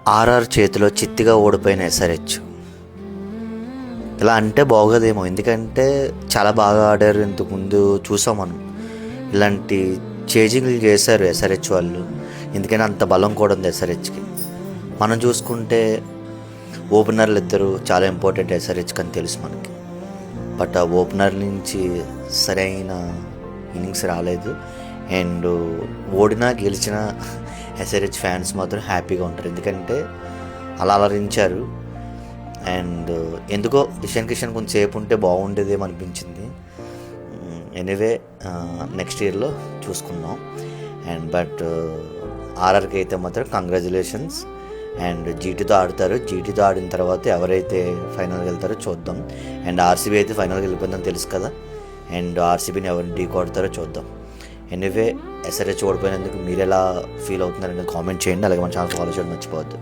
RR చేతిలో చిత్తిగా ఓడిపోయిన SRH. ఇలా అంటే బాగోదేమో, ఎందుకంటే చాలా బాగా ఆడారు. ఇంతకుముందు చూసాం మనం, ఇలాంటి చేజింగ్లు చేశారు ఎస్ఆర్హెచ్ వాళ్ళు. ఎందుకని అంత బలం కూడా ఉంది ఎస్ఆర్హెచ్కి. మనం చూసుకుంటే ఓపెనర్లు ఇద్దరు చాలా ఇంపార్టెంట్ ఎస్ఆర్హెచ్కి అని తెలుసు మనకి. బట్ ఆ ఓపెనర్ నుంచి సరైన ఇన్నింగ్స్ రాలేదు. అండ్ ఓడినా గెలిచిన ఎస్ఆర్హెచ్ ఫ్యాన్స్ మాత్రం హ్యాపీగా ఉంటారు, ఎందుకంటే అలా అలరించారు. అండ్ ఎందుకో ఇషాన్ కిషన్ కొంచెంసేపు ఉంటే బాగుండేదేమో అనిపించింది. ఎనీవే నెక్స్ట్ ఇయర్లో చూసుకుందాం. అండ్ బట్ ఆర్ఆర్కి అయితే మాత్రం కంగ్రాచులేషన్స్. అండ్ జీటీతో ఆడతారు. జీటీతో ఆడిన తర్వాత ఎవరైతే ఫైనల్కి వెళ్తారో చూద్దాం. అండ్ ఆర్సీబీ అయితే ఫైనల్కి వెళ్ళిపోయిందని తెలుసు కదా. అండ్ ఆర్సీబీని ఎవరిని ఢీ కొడతారో చూద్దాం. ఎనీవే ఎస్ఆర్హెచ్ ఓడిపోయినందుకు మీరు ఎలా ఫీల్ అవుతున్నారని కామెంట్ చేయండి. అలాగే మన ఛానల్ ఫాలో చేయడం మర్చిపోవద్దు.